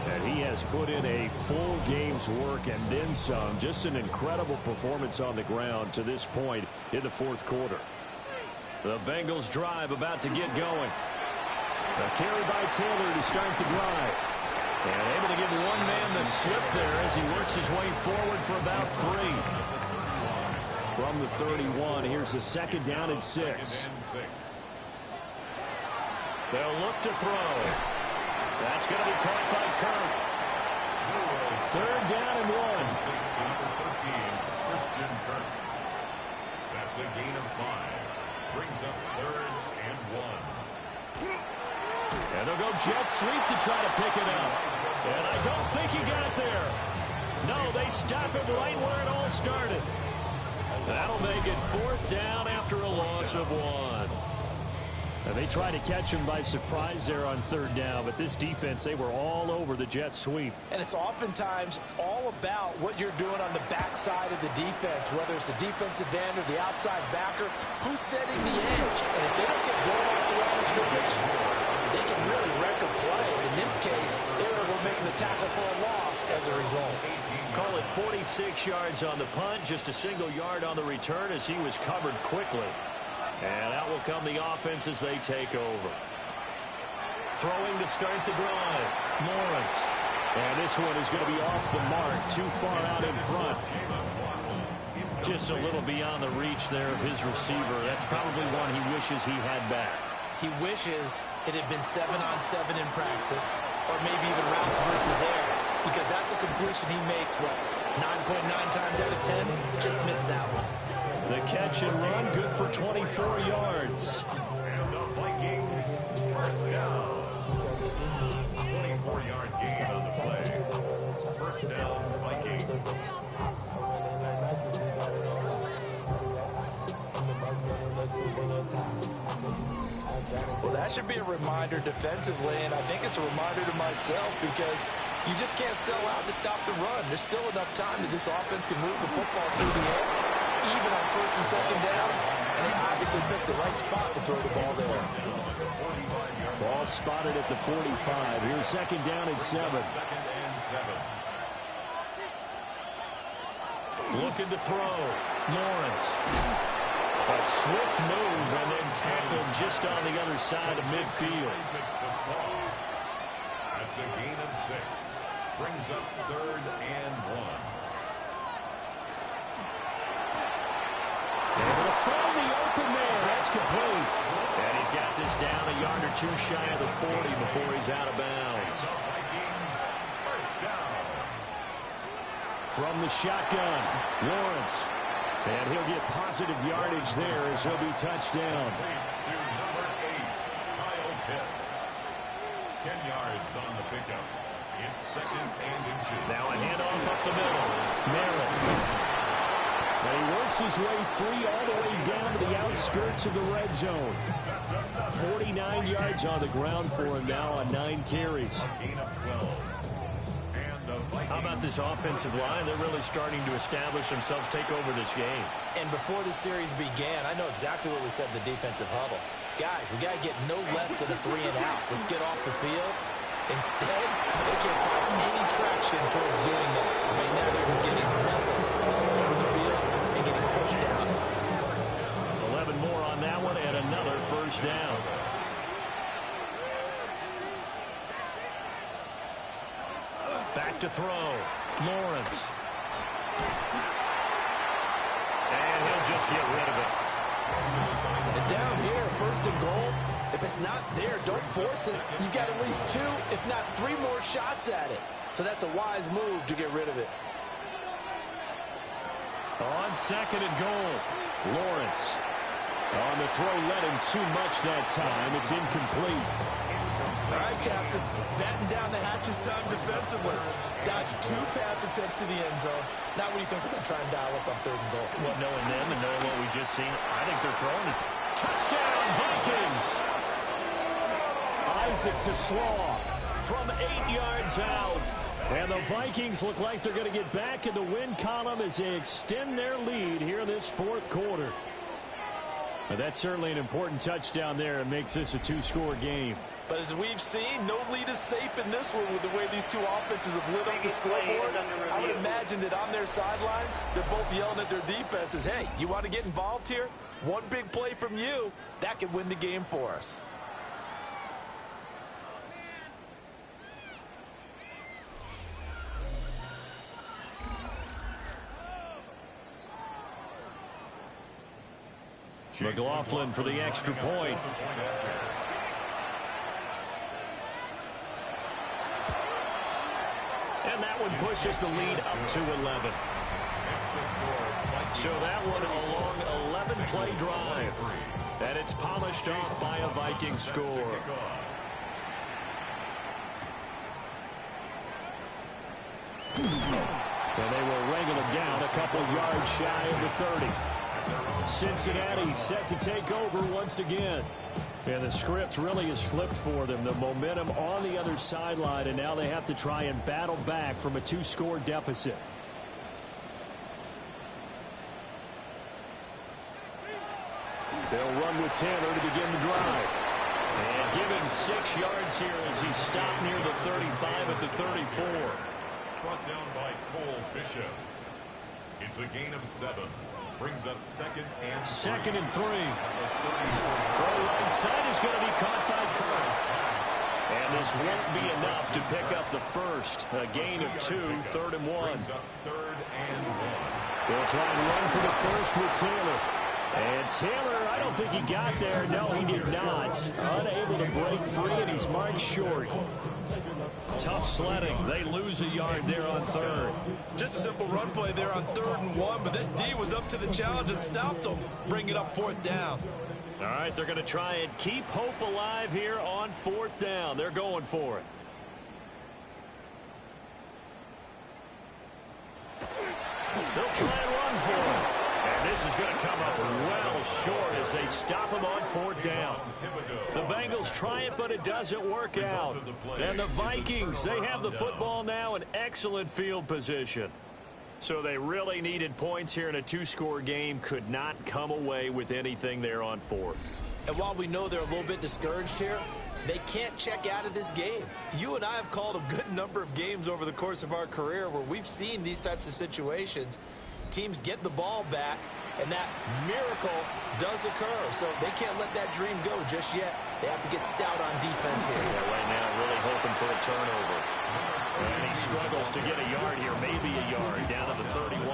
And he has put in a full game's work and then some. Just an incredible performance on the ground to this point in the fourth quarter. The Bengals drive about to get going. A carry by Taylor to start the drive. And able to give one man the slip there as he works his way forward for about 3. From the 31, here's the second down and 6. They'll look to throw. That's going to be caught by Kirk. Third down and 1. Christian Kirk. That's a gain of 5. Brings up third and 1. And they'll go jet sweep to try to pick it up. And I don't think he got there. No, they stop him right where it all started. That'll make it fourth down after a loss of 1. And they tried to catch him by surprise there on third down, but this defense, they were all over the jet sweep. And it's oftentimes all about what you're doing on the backside of the defense, whether it's the defensive end or the outside backer, who's setting the edge. And if they don't get going off the line of scrimmage, they can really wreck a play. In this case, they were making the tackle for a loss as a result. Call it 46 yards on the punt, just a single yard on the return as he was covered quickly. And out will come the offense as they take over. Throwing to start the drive. Lawrence. And this one is going to be off the mark, too far out in front. Just a little beyond the reach there of his receiver. That's probably one he wishes he had back. He wishes it had been 7-on-7 in practice, or maybe even routes versus air, because that's a completion he makes, what, 9.9 times out of 10? Just missed that one. The catch and run, good for 24 yards. And the Vikings first down. 24-yard gain on the play. First down, Vikings. Well, that should be a reminder defensively, and I think it's a reminder to myself because you just can't sell out to stop the run. There's still enough time that this offense can move the football through the air, even on first and second downs, and they obviously picked the right spot to throw the ball there. Ball spotted at the 45. Here's second down and 7. Second and 7. Looking to throw. Lawrence. A swift move and then tackled just on the other side of midfield. That's a gain of 6. Brings up third and 1. Able to find the open man. That's complete. And he's got this down a yard or two shy of the 40 before he's out of bounds. Vikings first down. From the shotgun, Lawrence. And he'll get positive yardage there as he'll be touched down. To number 8, Kyle Pitts. 10 yards on the pickup. It's second and inches. Now a handoff up the middle. Merritt. And he works his way free all the way down to the outskirts of the red zone. 49 yards on the ground for him now on 9 carries. Gain of 12. How about this offensive line? They're really starting to establish themselves, take over this game. And before the series began, I know exactly what we said in the defensive huddle. Guys, we got to get no less than a 3 and out. Let's get off the field. Instead, they can't find any traction towards doing that. Right now, they're just getting muscle all over the field and getting pushed down. 11 more on that one and another first down. Back to throw. Lawrence. And he'll just get rid of it. And down here, first and goal, if it's not there, don't force it. You've got at least 2, if not 3 more shots at it. So that's a wise move to get rid of it. On second and goal. Lawrence. On the throw, let him too much that time. It's incomplete. All right, Captain. It's batten down the hatches time defensively. Dodged 2 pass attempts to the end zone. Now what do you think they're going to try and dial up on third and goal? Well, knowing them and knowing what we just seen, I think they're throwing it. Touchdown, Vikings! Isaac to Slaw From 8 yards out. And the Vikings look like they're going to get back in the win column as they extend their lead here in this 4th quarter. Now, that's certainly an important touchdown there and makes this a 2-score game. But as we've seen, no lead is safe in this one with the way these 2 offenses have lit up the scoreboard. I would imagine that on their sidelines, they're both yelling at their defenses, hey, you want to get involved here? One big play from you, that could win the game for us. McLaughlin for the extra point. And that one pushes the lead up to 11. So that one a long 11-play drive. And it's polished off by a Viking score. And they will wrangle him down a couple yards shy of the 30. Cincinnati set to take over once again. And the script really has flipped for them. The momentum on the other sideline, and now they have to try and battle back from a 2-score deficit. They'll run with Tanner to begin the drive. And give him 6 yards here as he stopped near the 35 at the 34. Brought down by Cole Bishop. It's a gain of 7. Brings up second and 3. 2nd and 3. Throw right side is going to be caught by Kirk. And this won't be enough to pick up the first. A gain of 2, 3rd and 1. They'll try and run for the first with Taylor. And Taylor, I don't think he got there. No, he did not. Unable to break free, and he's marked short. Tough sledding. They lose a yard there on 3rd. Just a simple run play there on 3rd and 1, but this D was up to the challenge and stopped them, bringing up 4th down. All right, they're going to try and keep hope alive here on 4th down. They're going for it. They'll try and run for it. And this is going to come up well short as they stop him on 4th down. The Bengals try it, but it doesn't work out. And the Vikings, they have the football now in excellent field position. So they really needed points here in a 2-score game. Could not come away with anything there on 4th. And while we know they're a little bit discouraged here, they can't check out of this game. You and I have called a good number of games over the course of our career where we've seen these types of situations. Teams get the ball back, and that miracle does occur. So they can't let that dream go just yet. They have to get stout on defense here. Yeah, right now really hoping for a turnover. And he struggles to get a yard here, maybe a yard, down to the 31.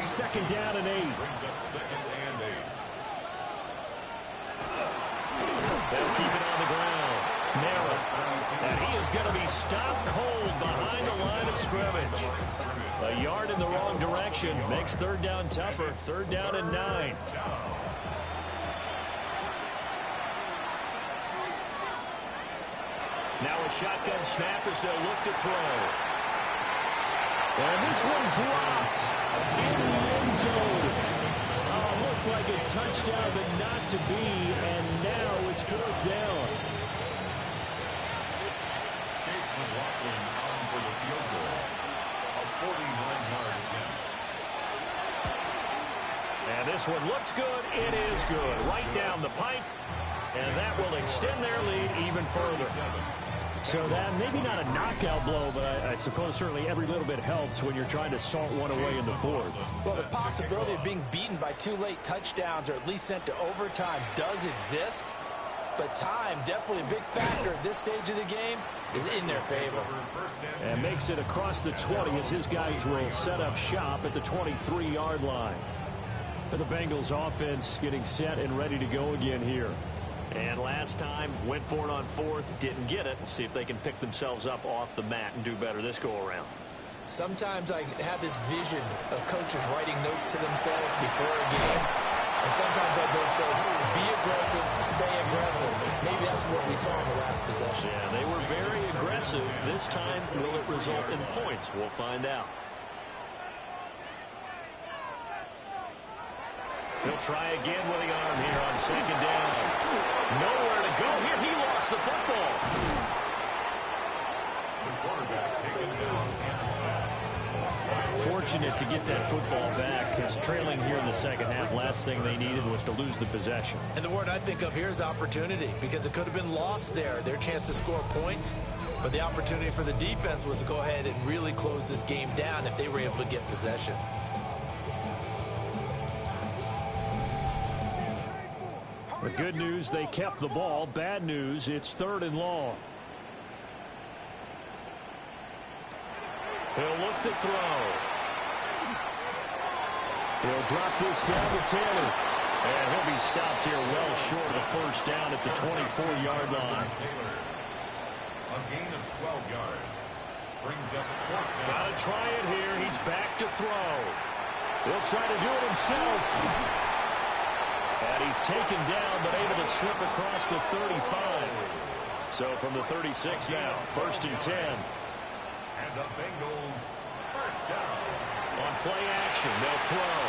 2nd down and 8. They'll keep it on the ground. Narrow. And he is going to be stopped cold behind the line of scrimmage. A yard in the wrong direction makes 3rd down tougher. 3rd down and 9. Now a shotgun snap as they'll look to throw. And this one dropped in the end zone. Looked like a touchdown, but not to be. And now it's 4th down. Chase McLaughlin on for the field goal. A 49-yard attempt. And this one looks good. It is good. Right down the pipe. And that will extend their lead even further. So that maybe not a knockout blow, but I suppose certainly every little bit helps when you're trying to salt one away in the 4th. Well, the possibility of being beaten by 2 late touchdowns or at least sent to overtime does exist. But time, definitely a big factor at this stage of the game, is in their favor. And makes it across the 20 as his guys will set up shop at the 23-yard line. And the Bengals offense getting set and ready to go again here. And last time, went for it on 4th, didn't get it. We'll see if they can pick themselves up off the mat and do better this go-around. Sometimes I have this vision of coaches writing notes to themselves before a game. And sometimes that note says, be aggressive, stay aggressive. Maybe that's what we saw in the last possession. Yeah, they were very aggressive. This time, will it result in points? We'll find out. He'll try again with the arm here on 2nd down. Nowhere to go here. He lost the football. The quarterback taken down and sacked. Fortunate to get that football back, because trailing here in the 2nd half, last thing they needed was to lose the possession. And the word I think of here is opportunity, because it could have been lost there, their chance to score points. But the opportunity for the defense was to go ahead and really close this game down if they were able to get possession. The good news, they kept the ball. Bad news, it's 3rd and long. He'll look to throw. He'll drop this down to Taylor. And he'll be stopped here well short of the 1st down at the 24-yard line. Taylor. A gain of 12 yards. Brings up 4th down. Got to try it here. He's back to throw. He'll try to do it himself. And he's taken down, but able to slip across the 35. So from the 36 now, 1st and 10. And the Bengals first down. On play action, they'll throw.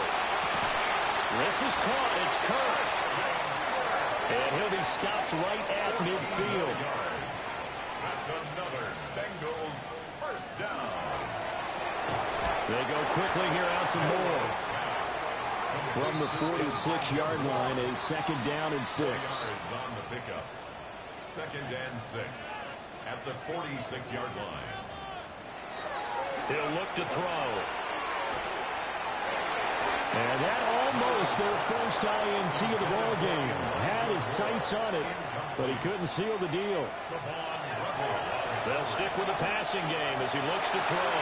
This is caught. It's Kirk. And he'll be stopped right at midfield. That's another Bengals first down. They go quickly here out to Moore. From the 46-yard line, a 2nd down and 6. On the pickup. 2nd and 6 at the 46-yard line. He'll look to throw. And that almost their first INT of the ball game. Had his sights on it. but he couldn't seal the deal. They'll stick with the passing game as he looks to throw.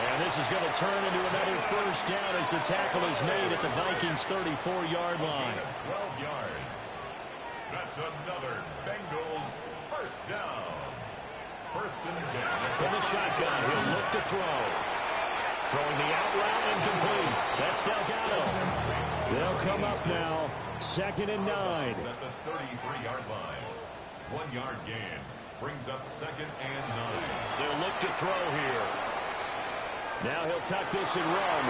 And this is going to turn into another first down as the tackle is made at the Vikings' 34-yard line. 12 yards. That's another Bengals first down. First and 10. From the shotgun, he'll look to throw. Throwing the out route incomplete. That's Delgado. They'll come up now. 2nd and 9. At the 33-yard line. 1 yard gain. Brings up 2nd and 9. They'll look to throw here. Now he'll tuck this and run.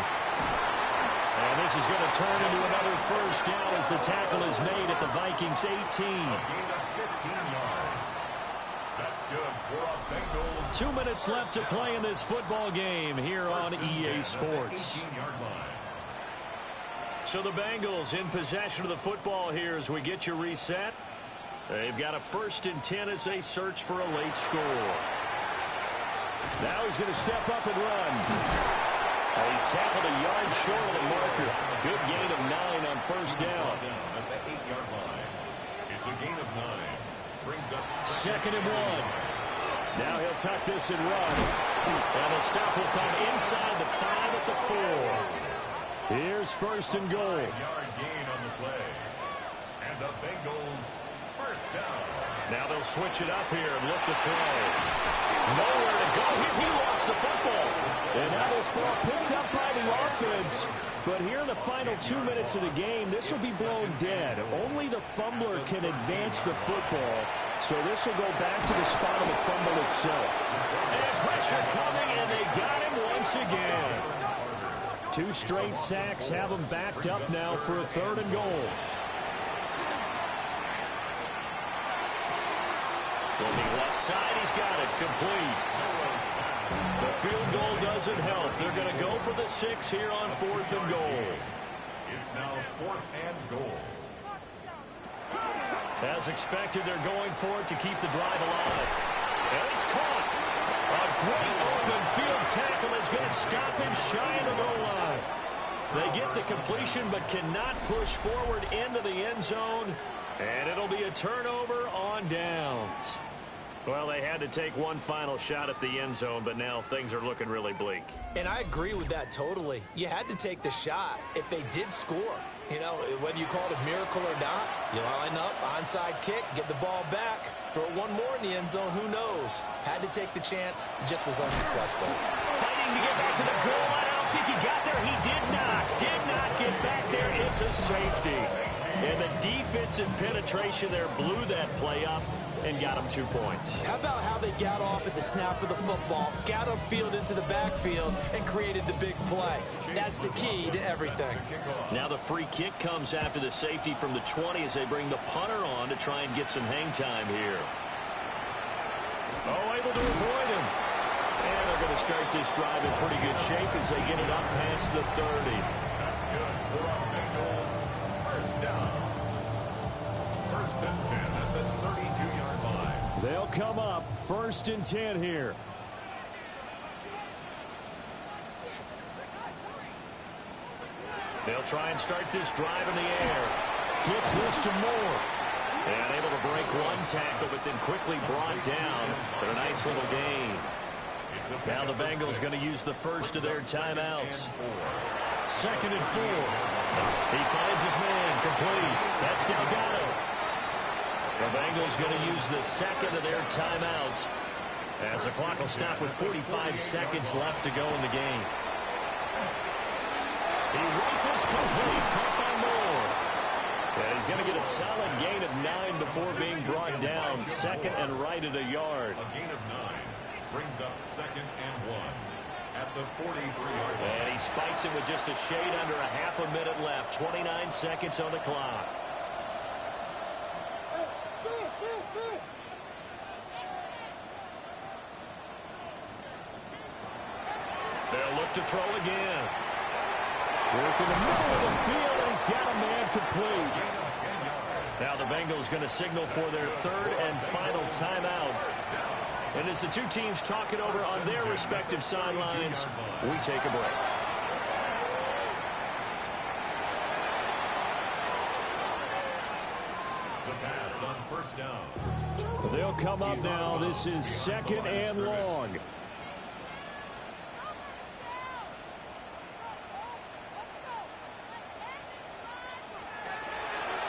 And this is going to turn into another first down as the tackle is made at the Vikings' 18. A gain of 15 yards. That's good for a Bengals. 2 minutes left to play in this football game here on EA Sports. 18-yard line. So the Bengals in possession of the football here as we get you reset. They've got a 1st and 10 as they search for a late score. Now he's going to step up and run. He's tackled a yard short of the marker. Good gain of 9 on first down. At the 8-yard line. It's a gain of 9. Brings up 2nd and 1. Now he'll tuck this and run. And the stop will come inside the 5 at the 4. Here's 1st and goal. yard gain on the play. And the Bengals first down. Now they'll switch it up here and look to throw. Nowhere to go. He lost the football. And now this ball picked up by the offense. But here in the final 2 minutes of the game, this will be blown dead. Only the fumbler can advance the football. So this will go back to the spot of the fumble itself. And pressure coming, and they got him once again. 2 straight sacks have them backed up now for a 3rd and goal. Looking left side, he's got it, complete. The field goal doesn't help. They're going to go for the 6 here on 4th and goal. It's now 4th and goal. As expected, they're going for it to keep the drive alive. And it's caught. A great open field tackle is going to stop him shy of the goal line. They get the completion but cannot push forward into the end zone. And it'll be a turnover on downs. Well, they had to take one final shot at the end zone, but now things are looking really bleak. And I agree with that totally. You had to take the shot if they did score. You know, whether you call it a miracle or not, you line up, onside kick, get the ball back, throw one more in the end zone, who knows? Had to take the chance, it just was unsuccessful. Fighting to get back to the goal line. I don't think he got there. He did not get back there. It's a safety. And the defensive penetration there blew that play up and got him 2 points. How about how they got off at the snap of the football, got upfield into the backfield, and created the big play? That's the key to everything. Now the free kick comes after the safety from the 20 as they bring the punter on to try and get some hang time here. Oh, able to avoid him. And they're going to start this drive in pretty good shape as they get it up past the 30. That's good for our Bengals. First down. 1st and 10 at the 32-yard line. They'll come up 1st and 10 here. They'll try and start this drive in the air. Gets this to Moore. And able to break one tackle, but then quickly brought down. But a nice little gain. Now the Bengals going to use the first of their timeouts. 2nd and 4. He finds his man, complete. That's Delgado. The Bengals going to use the 2nd of their timeouts as the clock will stop with 45 seconds left to go in the game. He rifles complete, caught by Moore. And he's going to get a solid gain of 9 before being brought down. 2nd and right at a yard. A gain of 9 brings up 2nd and 1 at the 43-yard line. And he spikes it with just a shade under a half a minute left. 29 seconds on the clock. They'll look to throw again. Work in the middle of the field, and he's got a man complete. Now the Bengals going to signal for their 3rd and final timeout. And as the two teams talk it over on their respective sidelines, we take a break. first down. They'll come up now. This is 2nd and long.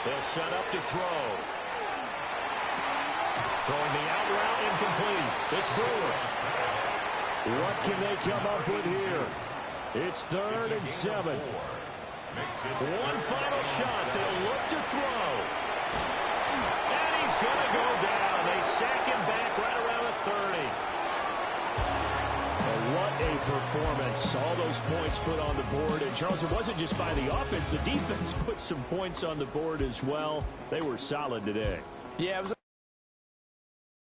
They'll set up to throw. Throwing the out route incomplete. It's Brewer. What can they come up with here? It's 3rd and 7. One final shot. They'll look to throw. And he's going to go down. They sack him back right around the 30. What a performance. All those points put on the board. And, Charles, it wasn't just by the offense. The defense put some points on the board as well. They were solid today. Yeah, it was